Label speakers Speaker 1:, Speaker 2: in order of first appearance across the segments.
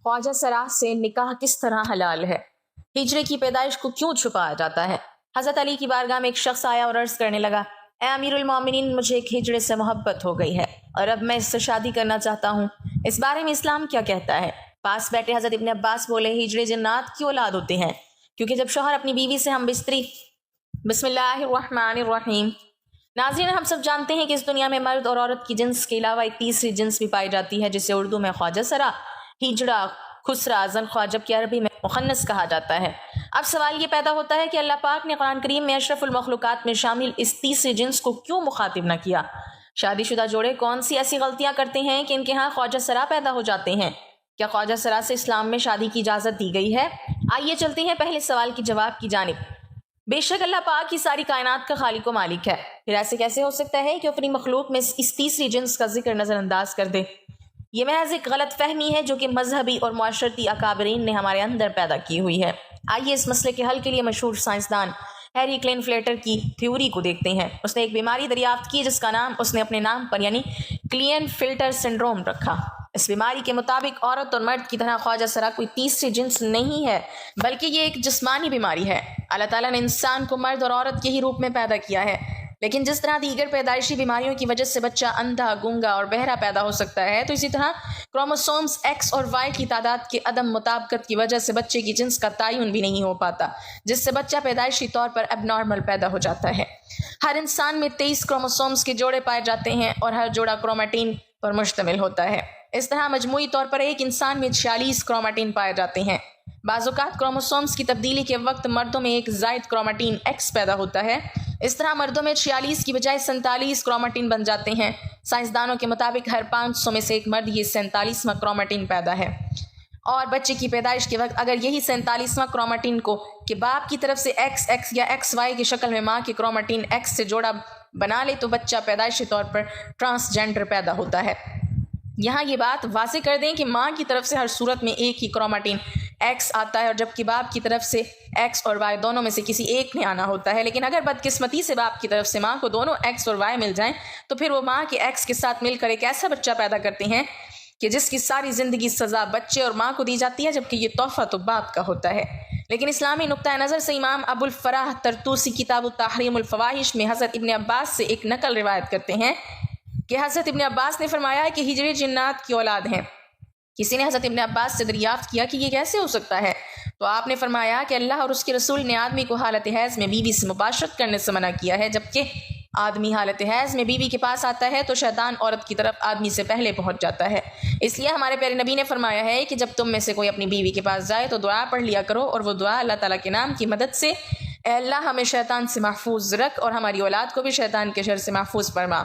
Speaker 1: ख्वाजा सरा से निकाह किस तरह हलाल है? हिजरे की पैदाइश को क्यों छुपाया जाता है? हज़रत अली की बारगाह में एक शख्स आया और अर्ज़ करने लगा, ए अमीरुल मोमिनीन, मुझे एक हिजड़े से मोहब्बत हो गई है और अब मैं इससे शादी करना चाहता हूँ। इस बारे में इस्लाम क्या कहता है? पास बैठे हज़रत इब्न अब्बास बोले, हिजड़े जन्नात की औलाद होते हैं, क्योंकि जब शौहर अपनी बीवी से हम बिस्तरी। बिस्मिल्लाहिर्रहमानिर्रहीम। नाज़रीन, हम सब जानते हैं कि इस दुनिया में मर्द और औरत की जिन्स के अलावा एक तीसरी जिन्स भी पाई जाती है, जिसे उर्दू में ख्वाजा सरा, हिजड़ा, खुसरा, जन ख्वाजा, जबकि अरबी में मुखन्नस कहा जाता है। अब सवाल ये पैदा होता है कि अल्लाह पाक ने कुरान करीम में अशरफुल मखलूकात में शामिल इस तीसरी जिन्स को क्यों मुखातिब न किया? शादीशुदा जोड़े कौन सी ऐसी गलतियां करते हैं कि इनके यहाँ ख्वाजा सरा पैदा हो जाते हैं? क्या ख्वाजा सरा से इस्लाम में शादी की इजाज़त दी गई है? आइए चलते हैं पहले सवाल की जवाब की जानिब। बेशक अल्लाह पाक की सारी कायनात का खालिक व मालिक है, फिर ऐसे कैसे हो सकता है कि अपनी मखलूक में इस तीसरी जिन्स का जिक्र नज़रअंदाज कर दे? ये महज एक गलत फहमी है जो कि मजहबी और मुआशरती अकाबरीन ने हमारे अंदर पैदा की हुई है। आइए इस मसले के हल के लिए मशहूर साइंसदान हैरी क्लेनफ्लेटर की थ्योरी को देखते हैं। उसने एक बीमारी दरियाफ्त की जिसका नाम उसने अपने नाम पर यानी क्लियन-फिल्टर सिंड्रोम रखा। इस बीमारी के मुताबिक औरत और मर्द की तरह ख्वाजा सरा कोई तीसरी जिन्स नहीं है, बल्कि ये एक जिस्मानी बीमारी है। अल्लाह ताला ने इंसान को मर्द और औरत के ही रूप में पैदा किया है, लेकिन जिस तरह दीगर पैदाइशी बीमारियों की वजह से बच्चा अंधा, गूंगा और बहरा पैदा हो सकता है, तो इसी तरह क्रोमोसोम्स X और Y की तादाद के अदम मुताबिकत की वजह से बच्चे की जिन्स का तयन भी नहीं हो पाता, जिससे बच्चा पैदाइशी तौर पर एबनॉर्मल पैदा हो जाता है। हर इंसान में 23 क्रोमोसोम्स के जोड़े पाए जाते हैं और हर जोड़ा क्रोमैटिन पर मुश्तमिल होता है। इस तरह मजमूई तौर पर एक इंसान में 46 क्रोमैटिन पाए जाते हैं। बाज़-औक़ात क्रोमोसोम्स की तब्दीली के वक्त मर्दों में एक ज़ायद क्रोमैटिन X पैदा होता है। इस तरह मर्दों में 46 की बजाय 47 क्रोमैटिन बन जाते हैं। साइंसदानों के मुताबिक हर 500 में से एक मर्द ये 47वां क्रोमैटिन पैदा है, और बच्चे की पैदाइश के वक्त अगर यही 47वां क्रोमैटिन को कि बाप की तरफ से XX या XY की शक्ल में माँ के क्रोमैटिन X से जोड़ा बना ले, तो बच्चा पैदाइशी तौर पर ट्रांसजेंडर पैदा होता है। यहाँ ये बात वाज़ेह कर दें कि माँ की तरफ से हर सूरत में एक ही क्रोमैटिन X आता है, और जबकि बाप की तरफ से X और Y दोनों में से किसी एक ने आना होता है। लेकिन अगर बदकिस्मती से बाप की तरफ से माँ को दोनों X और Y मिल जाएं, तो फिर वो माँ के X के साथ मिलकर एक ऐसा बच्चा पैदा करते हैं कि जिसकी सारी ज़िंदगी सज़ा बच्चे और माँ को दी जाती है, जबकि ये तोहफ़ा तो बाप का होता है। लेकिन इस्लामी नुक्ता नज़र से इमाम अबुल फ़राह तरतूसी किताब तहरीमुल फ़वाहिश में हज़रत इब्न अब्बास से एक नकल रिवायत करते हैं कि हज़रत इब्न अब्बास ने फरमाया है कि हिजड़े जिन्नात की औलाद हैं। किसी ने हज़रत इब्न अब्बास से दरियाफ्त किया कि ये कैसे हो सकता है, तो आपने फरमाया कि अल्लाह और उसके रसूल ने आदमी को हालत हैज़ में बीवी से मुबाशरत करने से मना किया है। जबकि आदमी हालत हैज़ में बीवी के पास आता है तो शैतान औरत की तरफ आदमी से पहले पहुंच जाता है। इसलिए हमारे प्यारे नबी ने फरमाया है कि जब तुम में से कोई अपनी बीवी के पास जाए तो दुआ पढ़ लिया करो, और वो दुआ अल्लाह ताला के नाम की मदद से, ए अल्लाह हमें शैतान से महफूज रख और हमारी औलाद को भी शैतान के शर से महफूज फरमा।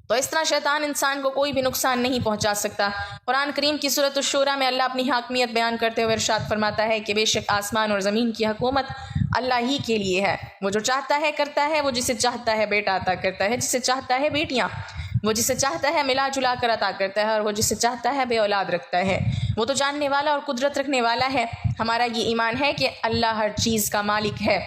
Speaker 1: तो इस तरह शैतान इंसान को कोई भी नुकसान नहीं पहुंचा सकता। कुरान करीम की सूरत अश-शूरा में अल्लाह अपनी हाकमियत बयान करते हुए इरशाद फरमाता है कि बेशक आसमान और ज़मीन की हुकूमत अल्लाह ही के लिए है। वो जो चाहता है करता है, वो जिसे चाहता है बेटा अता करता है, जिसे चाहता है बेटियाँ, वो जिसे चाहता है मिला जुला कर अता करता है, और वो जिसे चाहता है बे औलाद रखता है। वो तो जानने वाला और कुदरत रखने वाला है। हमारा ये ईमान है कि अल्लाह हर चीज़ का मालिक है,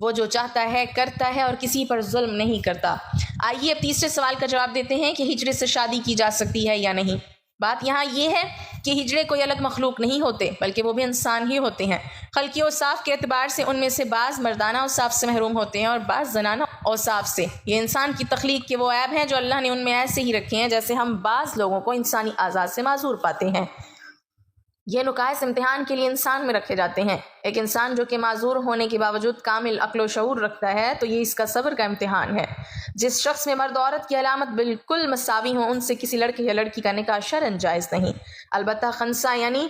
Speaker 1: वो जो चाहता है करता है और किसी पर जुल्म नहीं करता। आइए अब तीसरे सवाल का जवाब देते हैं कि हिजड़े से शादी की जा सकती है या नहीं। बात यहाँ ये है कि हिजड़े कोई अलग मखलूक नहीं होते, बल्कि वो भी इंसान ही होते हैं। खल्की औसाफ के एतबार से उनमें से बाज़ मर्दाना औसाफ से महरूम होते हैं और बाज़ जनाना औसाफ से। ये इंसान की तख्लीक के वो ऐब हैं जो अल्लाह ने उनमें ऐसे ही रखे हैं जैसे हम बाज़ लोगों को इंसानी आज़ाद से माजूर पाते हैं। ये नुकाइस इम्तिहान के लिए इंसान में रखे जाते हैं। एक इंसान जो कि माजूर होने के बावजूद कामिल अक्ल व शऊर रखता है, तो ये इसका सब्र का इम्तिहान है। जिस शख्स में मर्द औरत की अलामत बिल्कुल मसावी हो, उनसे किसी लड़के या लड़की का निकाह शरअन जायज़ नहीं। अलबत्ता खंसा यानी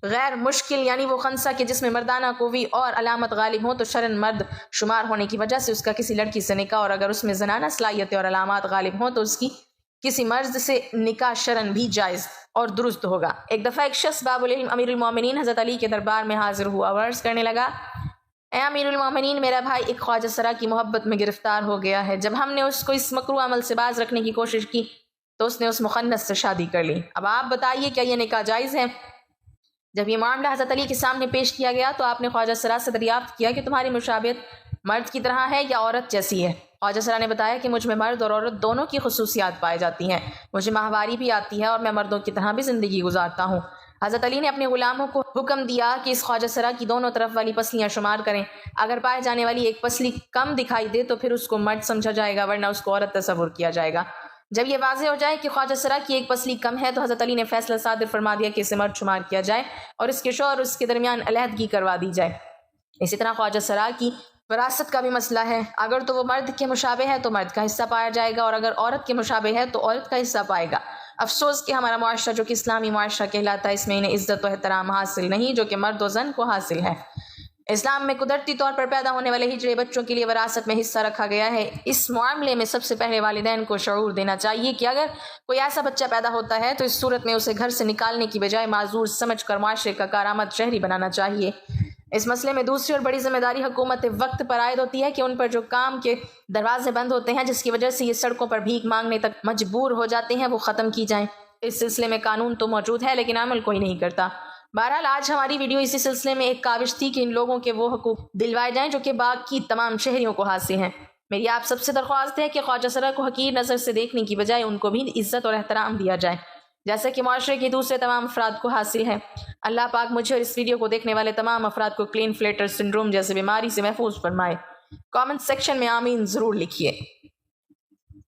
Speaker 1: गैर मुश्किल, यानी वो खंसा के जिसमें मर्दाना कोवी और अलामत गालिब हो, तो शरअन मर्द शुमार होने की वजह से उसका किसी लड़की से निकाह, और अगर उसमें जनाना सलाहियतें और अलामत गालिब हों तो उसकी किसी मर्द से निकाह शरअन भी जायज़ और दुरुस्त होगा। एक दफ़ा एक शख्स बाबुल इल्म अमीरुल मोमिनीन हज़रत अली के दरबार में हाजिर हुआ और अर्ज़ करने लगा, ए अमीरुल मोमिनीन, मेरा भाई एक ख्वाजा सरा की मोहब्बत में गिरफ्तार हो गया है। जब हमने उसको इस मकरूह अमल से बाज रखने की कोशिश की तो उसने उस मुखन्नस से शादी कर ली। अब आप बताइए क्या ये निकाह जायज़ है? जब ये मामला हज़रत अली के सामने पेश किया गया तो आपने ख्वाजा सरा से दरियाफ्त किया कि तुम्हारी मुशाबियत मर्द की तरह है या औरत जैसी है? ख्वाजा सरा ने बताया कि मुझ में मर्द और औरत दोनों की खुसूसियात पाई जाती हैं। मुझे माहवारी भी आती है और मैं मर्दों की तरह भी ज़िंदगी गुजारता हूँ। حضرت علی نے اپنے غلاموں کو حکم دیا کہ اس خواجہ سرا کی دونوں طرف والی پسلیاں شمار کریں، اگر پائے جانے والی ایک پسلی کم دکھائی دے تو پھر اس کو مرد سمجھا جائے گا، ورنہ اس کو عورت تصور کیا جائے گا۔ جب یہ واضح ہو جائے کہ خواجہ سرا کی ایک پسلی کم ہے تو حضرت علی نے فیصلہ صادر فرما دیا کہ اسے مرد شمار کیا جائے اور اس کے شوہر اور اس کے درمیان علیحدگی کروا دی جائے۔ اسی طرح خواجہ سرا کی وراثت کا بھی مسئلہ ہے، اگر تو وہ مرد کے مشابہ ہے تو مرد کا حصہ پایا جائے گا، اور اگر عورت کے مشابہ ہے تو عورت کا حصہ پائے گا۔ افسوس کہ ہمارا معاشرہ جو کہ اسلامی معاشرہ کہلاتا ہے، اس میں انہیں عزت و احترام حاصل نہیں جو کہ مرد و زن کو حاصل ہے۔ اسلام میں قدرتی طور پر پیدا ہونے والے ہجڑے بچوں کے لیے وراثت میں حصہ رکھا گیا ہے۔ اس معاملے میں سب سے پہلے والدین کو شعور دینا چاہیے کہ اگر کوئی ایسا بچہ پیدا ہوتا ہے تو اس صورت میں اسے گھر سے نکالنے کی بجائے معذور سمجھ کر معاشرے کا کارآمد شہری بنانا چاہیے۔ اس مسئلے میں دوسری اور بڑی ذمہ داری حکومت وقت پر عائد ہوتی ہے کہ ان پر جو کام کے دروازے بند ہوتے ہیں جس کی وجہ سے یہ سڑکوں پر بھیک مانگنے تک مجبور ہو جاتے ہیں وہ ختم کی جائیں۔ اس سلسلے میں قانون تو موجود ہے لیکن عمل کوئی نہیں کرتا۔ بہرحال آج ہماری ویڈیو اسی سلسلے میں ایک کاوش تھی کہ ان لوگوں کے وہ حقوق دلوائے جائیں جو کہ باقی تمام شہریوں کو حاصل ہیں۔ میری آپ سب سے درخواست ہے کہ خواجہ سرا کو حقیر نظر سے دیکھنے کی بجائے ان کو بھی عزت اور احترام دیا جائے جیسے کہ معاشرے کے دوسرے تمام افراد کو حاصل ہے۔ اللہ پاک مجھے اور اس ویڈیو کو دیکھنے والے تمام افراد کو کلین فلیٹر سنڈروم جیسے بیماری سے محفوظ فرمائے۔ کامنٹ سیکشن میں آمین ضرور لکھیے۔